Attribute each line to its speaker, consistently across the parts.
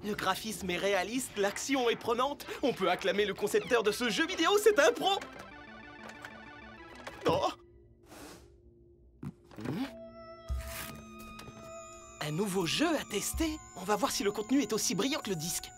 Speaker 1: Le graphisme est réaliste, l'action est prenante. On peut acclamer le concepteur de ce jeu vidéo, c'est un pro. Oh. Un nouveau jeu à tester? On va voir si le contenu est aussi brillant que le disque.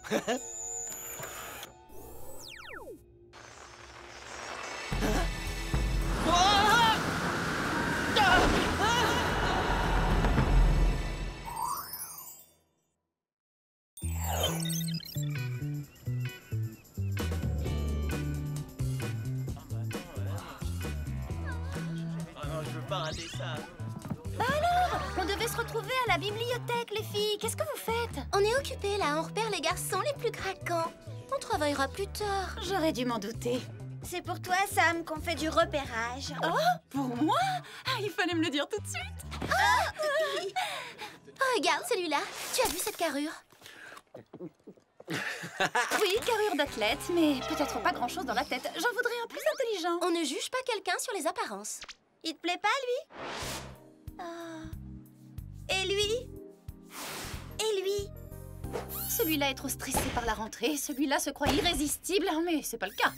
Speaker 2: On devait se retrouver à la bibliothèque, les filles. Qu'est-ce que vous faites?
Speaker 3: On est occupés là, on repère les garçons les plus craquants. On travaillera plus tard.
Speaker 2: J'aurais dû m'en douter.
Speaker 4: C'est pour toi, Sam, qu'on fait du repérage.
Speaker 2: Oh, pour moi? Ah, il fallait me le dire tout de suite.
Speaker 3: Oh, regarde celui-là. Tu as vu cette carrure?
Speaker 2: Oui, carrure d'athlète, mais peut-être pas grand-chose dans la tête. J'en voudrais un plus intelligent.
Speaker 3: On ne juge pas quelqu'un sur les apparences.
Speaker 4: Il te plaît pas, lui? Et lui? Et lui?
Speaker 2: Celui-là est trop stressé par la rentrée, celui-là se croit irrésistible, mais c'est pas le cas.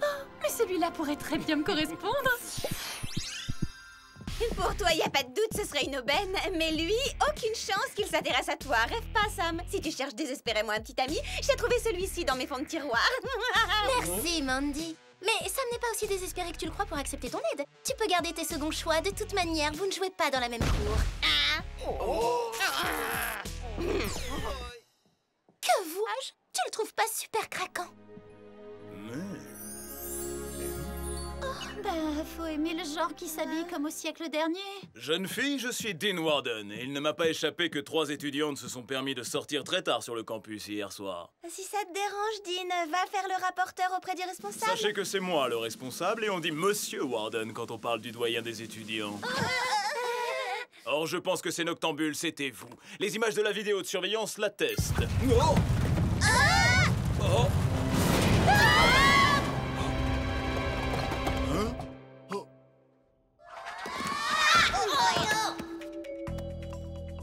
Speaker 2: Oh, mais celui-là pourrait très bien me correspondre.
Speaker 4: Pour toi, y a pas de doute, ce serait une aubaine. Mais lui, aucune chance qu'il s'intéresse à toi. Rêve pas, Sam. Si tu cherches désespérément un petit ami, j'ai trouvé celui-ci dans mes fonds de tiroir.
Speaker 3: Merci, Mandy. Mais Sam n'est pas aussi désespéré que tu le crois pour accepter ton aide. Tu peux garder tes seconds choix. De toute manière, vous ne jouez pas dans la même cour. Que vois-je? Tu le trouves pas super craquant?
Speaker 2: Ben, faut aimer le genre qui s'habille comme au siècle dernier.
Speaker 5: Jeune fille, je suis Dean Warden et il ne m'a pas échappé que 3 étudiantes se sont permis de sortir très tard sur le campus hier soir.
Speaker 4: Si ça te dérange, Dean, va faire le rapporteur auprès du responsable.
Speaker 5: Sachez que c'est moi le responsable et on dit Monsieur Warden quand on parle du doyen des étudiants. Or, je pense que ces noctambules, c'était vous. Les images de la vidéo de surveillance l'attestent. Oh! Oh!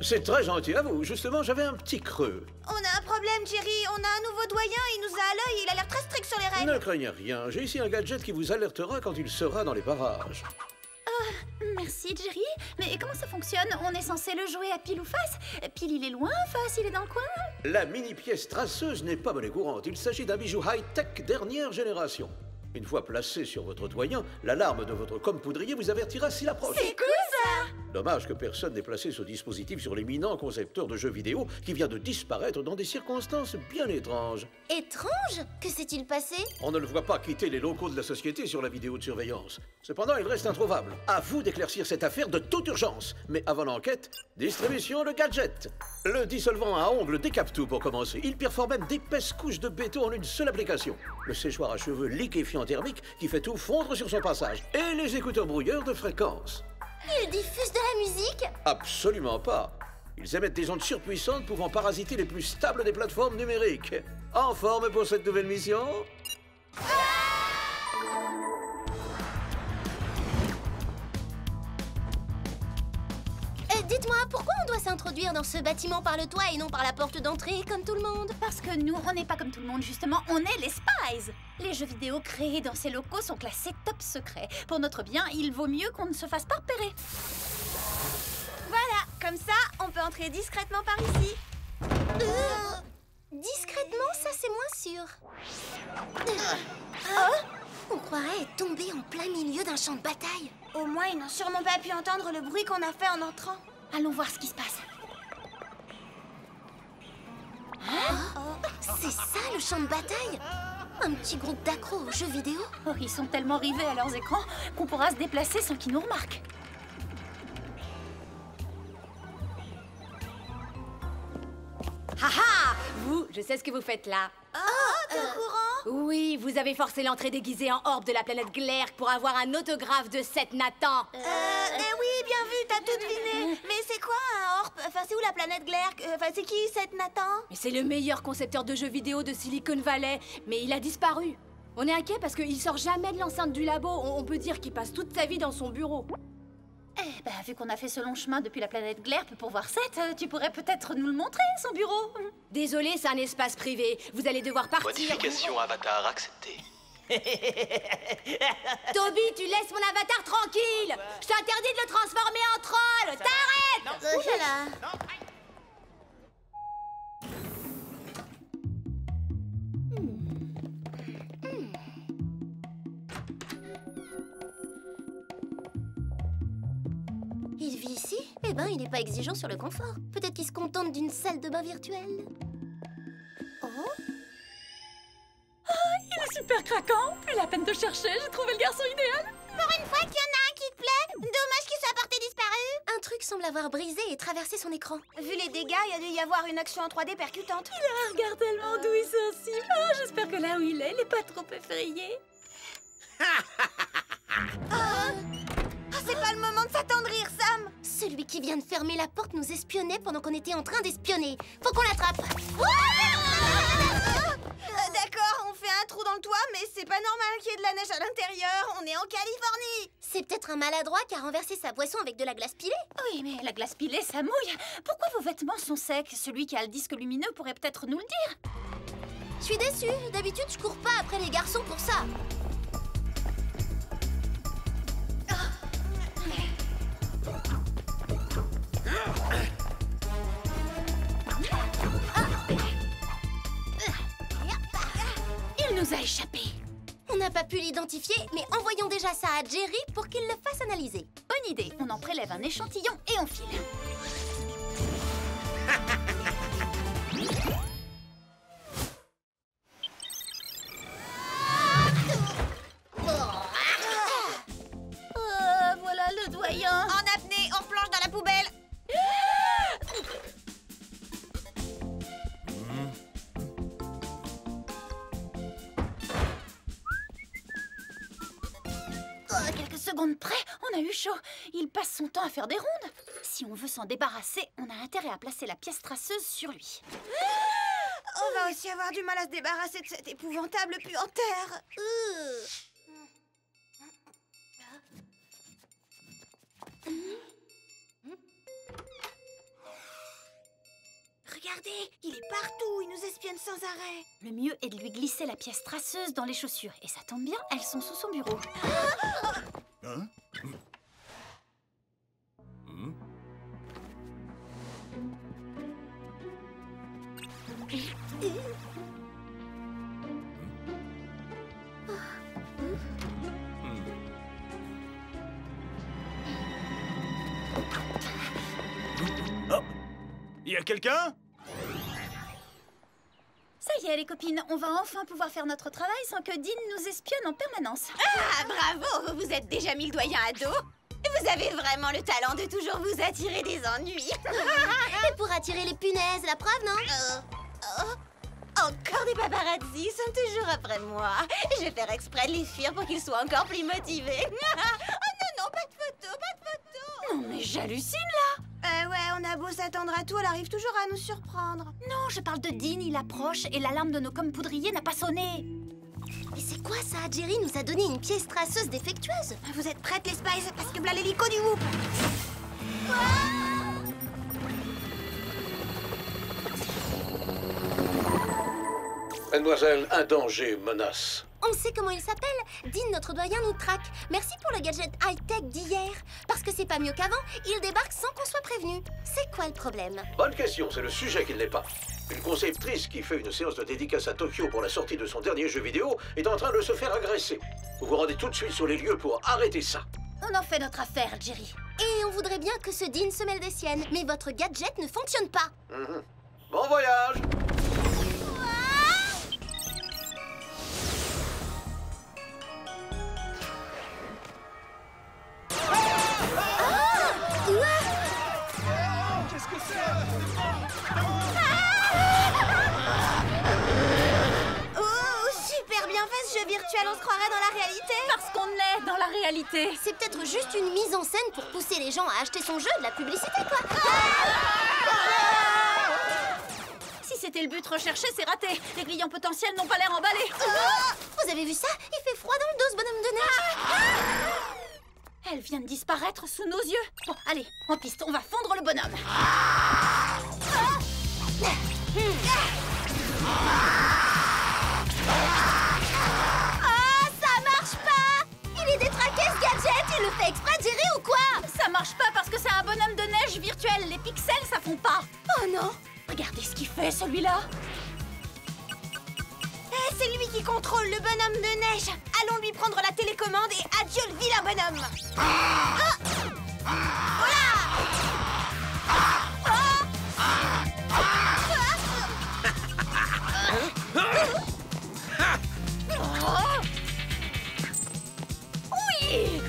Speaker 6: C'est très gentil à vous. Justement, j'avais un petit creux.
Speaker 4: On a un problème, Jerry. On a un nouveau doyen. Il nous a à l'œil. Il a l'air très strict sur les règles.
Speaker 6: Ne craignez rien. J'ai ici un gadget qui vous alertera quand il sera dans les parages.
Speaker 2: Merci, Jerry. Mais comment ça fonctionne? On est censé le jouer à pile ou face? Pile, il est loin, face, il est dans le coin.
Speaker 6: La mini-pièce traceuse n'est pas monnaie courante. Il s'agit d'un bijou high-tech dernière génération. Une fois placé sur votre doyen, l'alarme de votre compoudrier vous avertira s'il approche.
Speaker 4: C'est cool, ça!
Speaker 6: Dommage que personne n'ait placé ce dispositif sur l'éminent concepteur de jeux vidéo qui vient de disparaître dans des circonstances bien étranges.
Speaker 3: Étrange? Que s'est-il passé?
Speaker 6: On ne le voit pas quitter les locaux de la société sur la vidéo de surveillance. Cependant, il reste introuvable. À vous d'éclaircir cette affaire de toute urgence. Mais avant l'enquête, distribution le gadget. Le dissolvant à ongles décape tout pour commencer. Il perfore même d'épaisses couches de béton en une seule application. Le séchoir à cheveux liquéfiant thermique qui fait tout fondre sur son passage. Et les écouteurs brouilleurs de fréquence.
Speaker 3: Il diffuse de la musique?
Speaker 6: Absolument pas. Ils émettent des ondes surpuissantes pouvant parasiter les plus stables des plateformes numériques. En forme pour cette nouvelle mission?
Speaker 3: Dites-moi, pourquoi on doit s'introduire dans ce bâtiment par le toit et non par la porte d'entrée, comme tout le monde?
Speaker 2: Parce que nous, on n'est pas comme tout le monde, justement, on est les Spies. Les jeux vidéo créés dans ces locaux sont classés top secret. Pour notre bien, il vaut mieux qu'on ne se fasse pas repérer.
Speaker 4: Voilà, comme ça, on peut entrer discrètement par ici.
Speaker 3: Discrètement, ça c'est moins sûr. On croirait être tombé en plein milieu d'un champ de bataille.
Speaker 4: Au moins, ils n'ont sûrement pas pu entendre le bruit qu'on a fait en entrant.
Speaker 2: Allons voir ce qui se passe.
Speaker 3: C'est ça le champ de bataille? Un petit groupe d'accros aux jeux vidéo?
Speaker 2: Oh, ils sont tellement rivés à leurs écrans qu'on pourra se déplacer sans qu'ils nous remarquent.
Speaker 7: Haha! Vous, je sais ce que vous faites là.
Speaker 4: T'es au courant?
Speaker 7: Oui, vous avez forcé l'entrée déguisée en orbe de la planète Glerk pour avoir un autographe de Seth Nathan.
Speaker 4: Oui, bien vu, t'as tout deviné. Mais c'est quoi un orp? Enfin, c'est où la planète Glerk? Enfin, c'est qui, Seth Nathan?
Speaker 7: Mais c'est le meilleur concepteur de jeux vidéo de Silicon Valley, mais il a disparu. On est inquiet parce qu'il sort jamais de l'enceinte du labo. On peut dire qu'il passe toute sa vie dans son bureau.
Speaker 2: Eh ben, vu qu'on a fait ce long chemin depuis la planète Glerp pour voir Seth, tu pourrais peut-être nous le montrer, son bureau.
Speaker 7: Désolé, c'est un espace privé. Vous allez devoir partir.
Speaker 1: Modification avatar acceptée.
Speaker 7: Toby, tu laisses mon avatar tranquille. Je t'interdis de le transformer en troll. T'arrêtes.
Speaker 3: Oh là là. Il vit ici? Eh ben, il n'est pas exigeant sur le confort. Peut-être qu'il se contente d'une salle de bain virtuelle. Oh?
Speaker 2: Il est super craquant. Plus la peine de chercher, j'ai trouvé le garçon idéal.
Speaker 3: Pour une fois qu'il y en a un qui te plaît, dommage qu'il soit porté disparu. Un truc semble avoir brisé et traversé son écran.
Speaker 4: Vu les dégâts, il y a dû y avoir une action en 3D percutante.
Speaker 2: Il regarde tellement doux et sensible. Oh, j'espère que là où il est pas trop effrayé.
Speaker 4: C'est pas le moment de s'attendrir, Sam.
Speaker 3: Celui qui vient de fermer la porte nous espionnait pendant qu'on était en train d'espionner. Faut qu'on l'attrape.
Speaker 4: D'accord, on fait un trou dans le toit, mais c'est pas normal qu'il y ait de la neige à l'intérieur. On est en Californie.
Speaker 3: C'est peut-être un maladroit qui a renversé sa boisson avec de la glace pilée.
Speaker 2: Oui, mais la glace pilée, ça mouille. Pourquoi vos vêtements sont secs? Celui qui a le disque lumineux pourrait peut-être nous le dire.
Speaker 3: Je suis déçue. D'habitude, je cours pas après les garçons pour ça.
Speaker 2: Il nous a échappé.
Speaker 3: On n'a pas pu l'identifier, mais envoyons déjà ça à Jerry pour qu'il le fasse analyser.
Speaker 2: Bonne idée. On en prélève un échantillon et on file. Voilà le doyen.
Speaker 4: En apnée, on plonge dans la poubelle.
Speaker 2: Quelques secondes près, on a eu chaud. Il passe son temps à faire des rondes. Si on veut s'en débarrasser, on a intérêt à placer la pièce traceuse sur lui.
Speaker 4: On va aussi avoir du mal à se débarrasser de cette épouvantable puanteur. Regardez, il est partout, il nous espionne sans arrêt.
Speaker 2: Le mieux est de lui glisser la pièce traceuse dans les chaussures. Et ça tombe bien, elles sont sous son bureau.
Speaker 5: Hein? Oh! Y a quelqu'un?
Speaker 2: Ça y est, les copines, on va enfin pouvoir faire notre travail sans que Dean nous espionne en permanence.
Speaker 4: Ah, bravo, vous êtes déjà mis le doyen à dos. Vous avez vraiment le talent de toujours vous attirer des ennuis.
Speaker 3: Et pour attirer les punaises, la preuve, non?
Speaker 4: Encore des paparazzis, ils sont toujours après moi. Je vais faire exprès de les fuir pour qu'ils soient encore plus motivés. Oh non, pas de photo, pas de photo.
Speaker 2: Non mais j'hallucine là.
Speaker 4: Ouais, on a beau s'attendre à tout, elle arrive toujours à nous surprendre.
Speaker 2: Non, je parle de Dean, il approche et l'alarme de nos commes poudriers n'a pas sonné.
Speaker 3: Mais c'est quoi ça? Jerry nous a donné une pièce traceuse défectueuse.
Speaker 4: Vous êtes prêtes, les Spies? Parce que voilà l'hélico du Whoop.
Speaker 6: Mademoiselle, un danger menace.
Speaker 3: On sait comment il s'appelle. Dean, notre doyen, nous traque. Merci pour le gadget high-tech d'hier. Parce que c'est pas mieux qu'avant, il débarque sans qu'on soit prévenu. C'est quoi le problème?
Speaker 6: Bonne question, c'est le sujet qui ne l'est pas. Une conceptrice qui fait une séance de dédicace à Tokyo pour la sortie de son dernier jeu vidéo est en train de se faire agresser. Vous vous rendez tout de suite sur les lieux pour arrêter ça.
Speaker 2: On en fait notre affaire, Jerry.
Speaker 3: Et on voudrait bien que ce Dean se mêle des siennes, mais votre gadget ne fonctionne pas.
Speaker 6: Bon voyage!
Speaker 1: Qu'est-ce que c'est?
Speaker 4: Oh, super bien fait ce jeu virtuel, on se croirait dans la réalité.
Speaker 2: Parce qu'on est dans la réalité.
Speaker 3: C'est peut-être juste une mise en scène pour pousser les gens à acheter son jeu, de la publicité, quoi.
Speaker 2: Si c'était le but recherché, c'est raté. Les clients potentiels n'ont pas l'air emballés.
Speaker 3: Vous avez vu ça? Il fait froid dans le dos, ce bonhomme de neige.
Speaker 2: Elle vient de disparaître sous nos yeux. Bon, allez, en piste, on va fondre le bonhomme.
Speaker 3: Ça marche pas! Il est détraqué ce gadget! Il le fait exprès de gérer ou quoi?
Speaker 2: Ça marche pas parce que c'est un bonhomme de neige virtuel. Les pixels, ça fond pas.
Speaker 3: Oh non!
Speaker 2: Regardez ce qu'il fait, celui-là.
Speaker 4: C'est lui qui contrôle le bonhomme de neige. Allons lui prendre la télécommande et adieu le vilain bonhomme.
Speaker 2: Oui.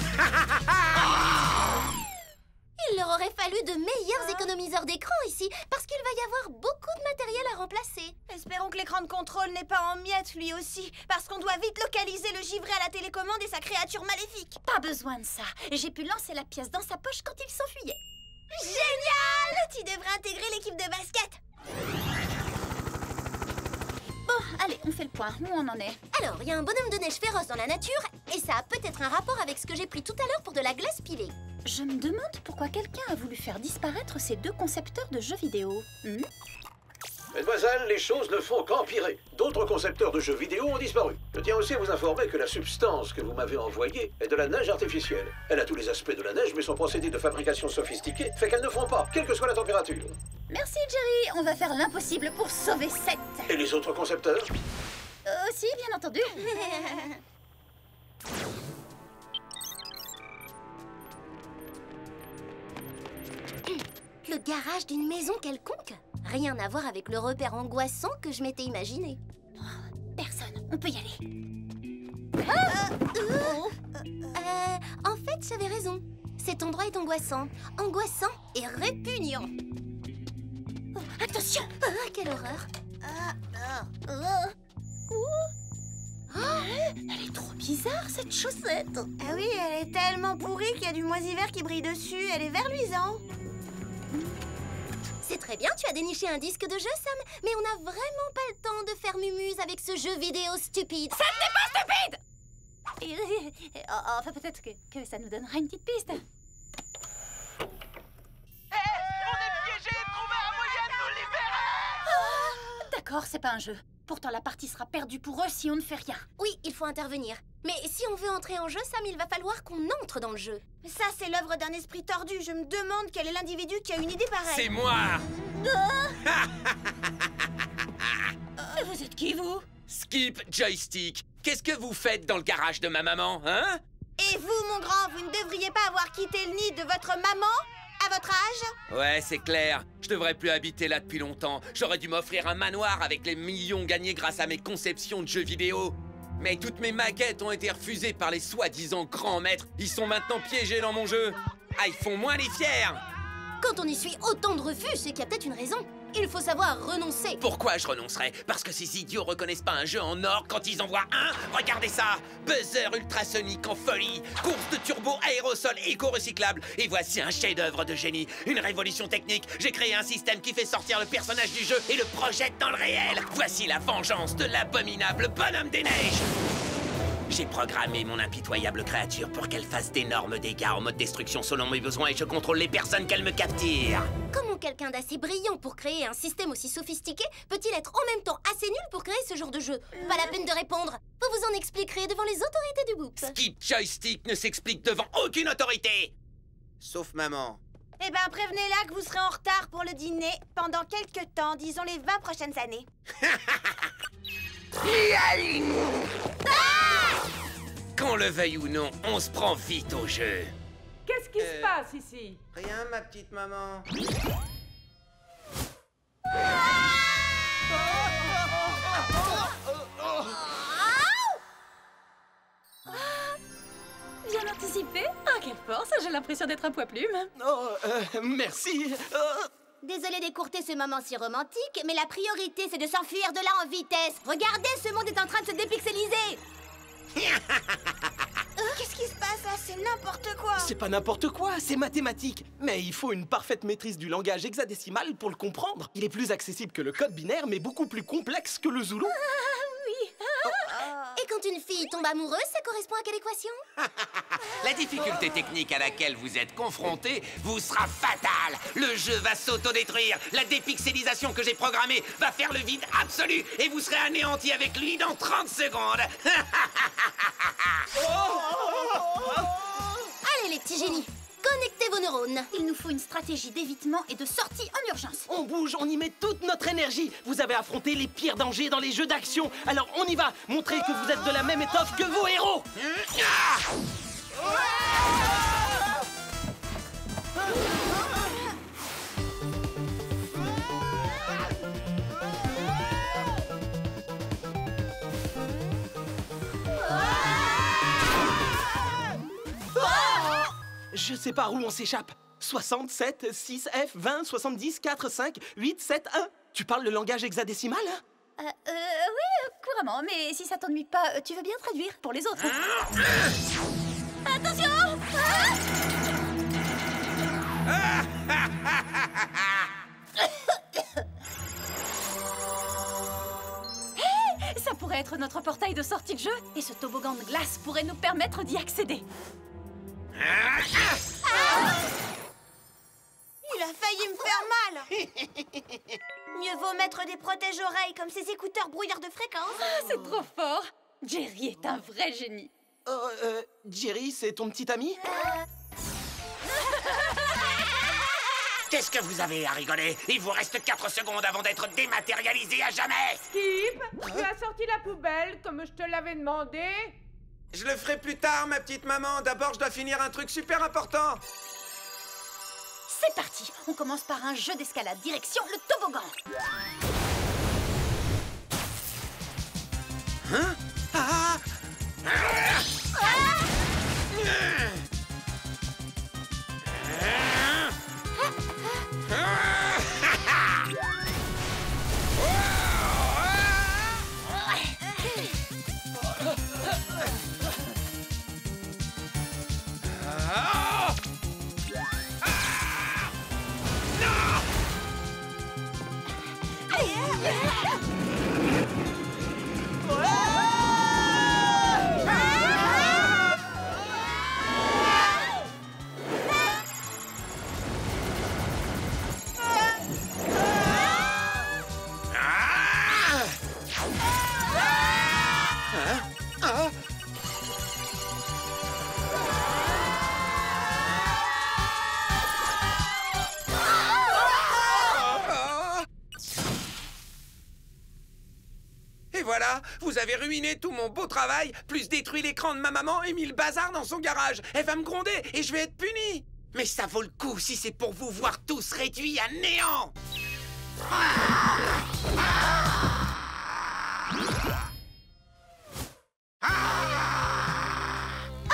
Speaker 3: Il leur aurait fallu de meilleurs économiseurs d'écran ici, parce qu'il va y avoir beaucoup de matériel à remplacer.
Speaker 4: Espérons que l'écran de contrôle n'est pas en miettes lui aussi, parce qu'on doit vite localiser le givré à la télécommande et sa créature maléfique.
Speaker 2: Pas besoin de ça. J'ai pu lancer la pièce dans sa poche quand il s'enfuyait.
Speaker 4: Génial! Tu devrais intégrer l'équipe de basket.
Speaker 2: Bon, allez, on fait le point. Où on en est?
Speaker 3: Alors, il y a un bonhomme de neige féroce dans la nature, et ça a peut-être un rapport avec ce que j'ai pris tout à l'heure pour de la glace pilée.
Speaker 2: Je me demande pourquoi quelqu'un a voulu faire disparaître ces deux concepteurs de jeux vidéo.
Speaker 6: Mesdemoiselles, les choses ne font qu'empirer. D'autres concepteurs de jeux vidéo ont disparu. Je tiens aussi à vous informer que la substance que vous m'avez envoyée est de la neige artificielle. Elle a tous les aspects de la neige, mais son procédé de fabrication sophistiqué fait qu'elle ne fond pas, quelle que soit la température.
Speaker 2: Merci, Jerry. On va faire l'impossible pour sauver Seth.
Speaker 6: Et les autres concepteurs?
Speaker 2: Aussi, bien entendu.
Speaker 3: Le garage d'une maison quelconque? Rien à voir avec le repère angoissant que je m'étais imaginé.
Speaker 2: Personne. On peut y aller.
Speaker 3: En fait, j'avais raison. Cet endroit est angoissant. Angoissant et répugnant.
Speaker 2: Oh, attention!
Speaker 3: Ah, quelle horreur!
Speaker 2: Elle est trop bizarre, cette chaussette.
Speaker 4: Ah oui, elle est tellement pourrie qu'il y a du moisi vert qui brille dessus. Elle est vert luisant.
Speaker 3: C'est très bien, tu as déniché un disque de jeu, Sam, mais on n'a vraiment pas le temps de faire mumuse avec ce jeu vidéo stupide.
Speaker 2: Ça n'est pas stupide! Enfin, peut-être que ça nous donnera une petite piste.
Speaker 1: On est piégés! Trouvez un moyen de nous libérer!
Speaker 2: D'accord, c'est pas un jeu. Pourtant, la partie sera perdue pour eux si on ne fait rien.
Speaker 3: Oui, il faut intervenir. Mais si on veut entrer en jeu, Sam, il va falloir qu'on entre dans le jeu.
Speaker 4: Ça, c'est l'œuvre d'un esprit tordu. Je me demande quel est l'individu qui a une idée pareille.
Speaker 8: C'est moi!
Speaker 2: Mais vous êtes qui, vous?
Speaker 8: Skip Joystick. Qu'est-ce que vous faites dans le garage de ma maman, hein?
Speaker 4: Et vous, mon grand, vous ne devriez pas avoir quitté le nid de votre maman à votre âge?
Speaker 8: Ouais, c'est clair. Je devrais plus habiter là depuis longtemps. J'aurais dû m'offrir un manoir avec les millions gagnés grâce à mes conceptions de jeux vidéo. Mais toutes mes maquettes ont été refusées par les soi-disant grands maîtres. Ils sont maintenant piégés dans mon jeu. Ah, ils font moins les fiers.
Speaker 3: Quand on essuie autant de refus, c'est qu'il y a peut-être une raison. Il faut savoir renoncer.
Speaker 8: Pourquoi je renoncerais? Parce que ces idiots reconnaissent pas un jeu en or quand ils en voient un. Regardez ça! Buzzer ultrasonique en folie, course de turbo aérosol éco-recyclable. Et voici un chef-d'œuvre de génie, une révolution technique. J'ai créé un système qui fait sortir le personnage du jeu et le projette dans le réel. Voici la vengeance de l'abominable bonhomme des neiges. J'ai programmé mon impitoyable créature pour qu'elle fasse d'énormes dégâts en mode destruction selon mes besoins et je contrôle les personnes qu'elle me capture.
Speaker 3: Comment quelqu'un d'assez brillant pour créer un système aussi sophistiqué peut-il être en même temps assez nul pour créer ce genre de jeu? Pas la peine de répondre. Vous vous en expliquerez devant les autorités du Boops.
Speaker 8: Skip Joystick ne s'explique devant aucune autorité. Sauf maman.
Speaker 4: Eh ben, prévenez-la que vous serez en retard pour le dîner pendant quelques temps, disons les 20 prochaines années.
Speaker 8: Qu'on le veuille ou non, on se prend vite au jeu.
Speaker 9: Qu'est-ce qui se passe ici?
Speaker 8: Rien, ma petite maman.
Speaker 2: Bien anticipé. Ah, quelle force! J'ai l'impression d'être un poids plume.
Speaker 1: Oh, merci.
Speaker 3: Désolée d'écourter ce moment si romantique, mais la priorité c'est de s'enfuir de là en vitesse. Regardez, ce monde est en train de se dépixeliser.
Speaker 4: Qu'est-ce qui se passe là? C'est n'importe quoi.
Speaker 1: C'est pas n'importe quoi, c'est mathématique. Mais il faut une parfaite maîtrise du langage hexadécimal pour le comprendre. Il est plus accessible que le code binaire, mais beaucoup plus complexe que le zoulou.
Speaker 3: Et Et quand une fille tombe amoureuse, ça correspond à quelle équation?
Speaker 8: La difficulté technique à laquelle vous êtes confrontés vous sera fatale. Le jeu va s'autodétruire. La dépixelisation que j'ai programmée va faire le vide absolu et vous serez anéanti avec lui dans 30 secondes.
Speaker 3: Allez les petits génies, connectez vos neurones.
Speaker 2: Il nous faut une stratégie d'évitement et de sortie en urgence.
Speaker 1: On bouge, on y met toute notre énergie. Vous avez affronté les pires dangers dans les jeux d'action. Alors on y va. Montrez que vous êtes de la même étoffe que vos héros. Je sais pas où on s'échappe. 67, 6, F, 20, 70, 4, 5, 8, 7, 1. Tu parles le langage hexadécimal, hein?
Speaker 2: Oui, couramment, mais si ça t'ennuie pas, tu veux bien traduire pour les autres? Attention! Hey, ça pourrait être notre portail de sortie de jeu, et ce toboggan de glace pourrait nous permettre d'y accéder.
Speaker 4: Il a failli me faire mal. Mieux vaut mettre des protège-oreilles comme ces écouteurs brouilleurs de fréquence.
Speaker 2: Ah, c'est trop fort! Jerry est un vrai génie.
Speaker 1: Jerry, c'est ton petit ami?
Speaker 8: Qu'est-ce que vous avez à rigoler? Il vous reste 4 secondes avant d'être dématérialisé à jamais.
Speaker 9: Skip, tu as sorti la poubelle comme je te l'avais demandé.
Speaker 10: Je le ferai plus tard, ma petite maman. D'abord, je dois finir un truc super important.
Speaker 2: C'est parti! On commence par un jeu d'escalade, direction le toboggan.
Speaker 10: Hein? Ah! Voilà, vous avez ruiné tout mon beau travail, plus détruit l'écran de ma maman et mis le bazar dans son garage. Elle va me gronder et je vais être puni.
Speaker 8: Mais ça vaut le coup si c'est pour vous voir tous réduits à néant.
Speaker 3: Ah,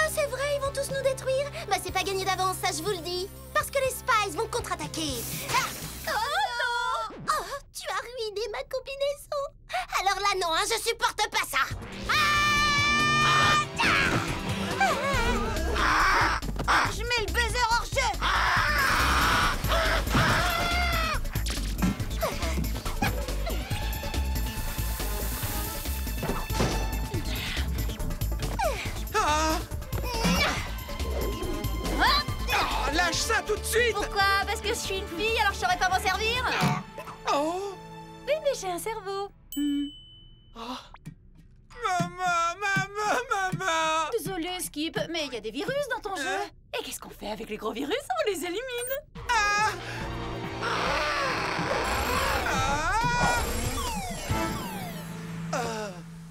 Speaker 3: c'est vrai, ils vont tous nous détruire. Bah, c'est pas gagné d'avance, ça je vous le dis. Parce que les Spies vont contre-attaquer. Ah! Oh non! Oh, tu as ruiné ma combinaison. Alors là, non, hein, je supporte pas ça.
Speaker 4: Je mets le buzzer hors jeu.
Speaker 10: Lâche ça tout de suite.
Speaker 2: Pourquoi? Parce que je suis une fille, alors je saurais pas m'en servir?
Speaker 10: Oh!
Speaker 2: Oui, mais j'ai un cerveau.
Speaker 10: Maman!
Speaker 2: Désolée, Skip, mais il y a des virus dans ton jeu. Et qu'est-ce qu'on fait avec les gros virus? On les élimine.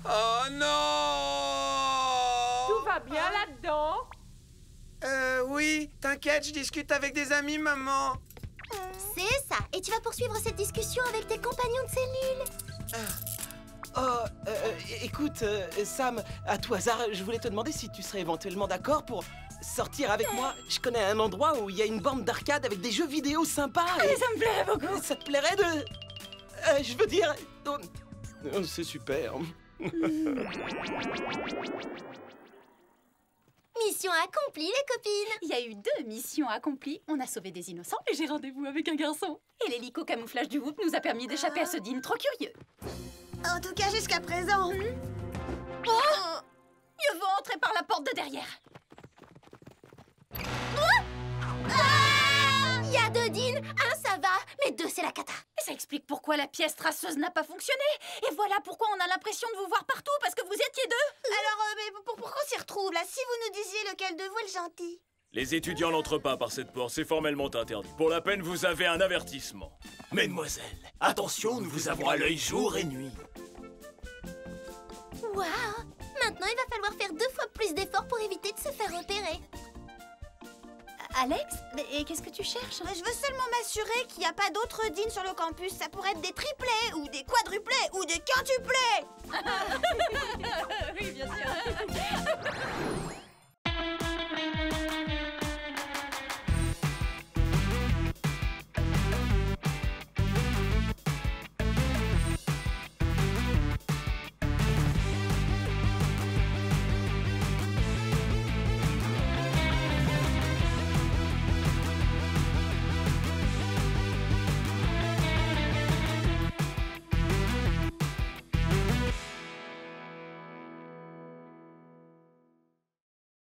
Speaker 10: Oh non!
Speaker 9: Tout va bien là-dedans?
Speaker 10: Oui, t'inquiète, je discute avec des amis, maman.
Speaker 3: C'est ça. Et tu vas poursuivre cette discussion avec tes compagnons de cellule.
Speaker 1: Écoute, Sam, à tout hasard, je voulais te demander si tu serais éventuellement d'accord pour sortir avec moi. Je connais un endroit où il y a une borne d'arcade avec des jeux vidéo sympas.
Speaker 2: Allez, ça me plairait beaucoup.
Speaker 1: Ça te plairait de... je veux dire... c'est super.
Speaker 3: Mission accomplie, les copines.
Speaker 2: Il y a eu 2 missions accomplies. On a sauvé des innocents et j'ai rendez-vous avec un garçon. Et l'hélico camouflage du Whoop nous a permis d'échapper à ce dîne trop curieux.
Speaker 4: En tout cas, jusqu'à présent.
Speaker 2: Oh, mieux vaut entrer par la porte de derrière.
Speaker 3: Il y a 2 Dean, 1 ça va, mais 2 c'est la cata.
Speaker 2: Et ça explique pourquoi la pièce traceuse n'a pas fonctionné. Et voilà pourquoi on a l'impression de vous voir partout, parce que vous étiez 2.
Speaker 4: Alors, mais pour qu'on s'y retrouve, là, si vous nous disiez lequel de vous est le gentil.
Speaker 5: Les étudiants n'entrent pas par cette porte, c'est formellement interdit. Pour la peine, vous avez un avertissement.
Speaker 1: Mesdemoiselles, attention, nous vous avons à l'œil jour et nuit.
Speaker 3: Waouh! Maintenant, il va falloir faire 2 fois plus d'efforts pour éviter de se faire repérer.
Speaker 2: Alex, et qu'est-ce que tu cherches?
Speaker 4: Je veux seulement m'assurer qu'il n'y a pas d'autres Dean sur le campus. Ça pourrait être des triplés, ou des quadruplés, ou des quintuplés.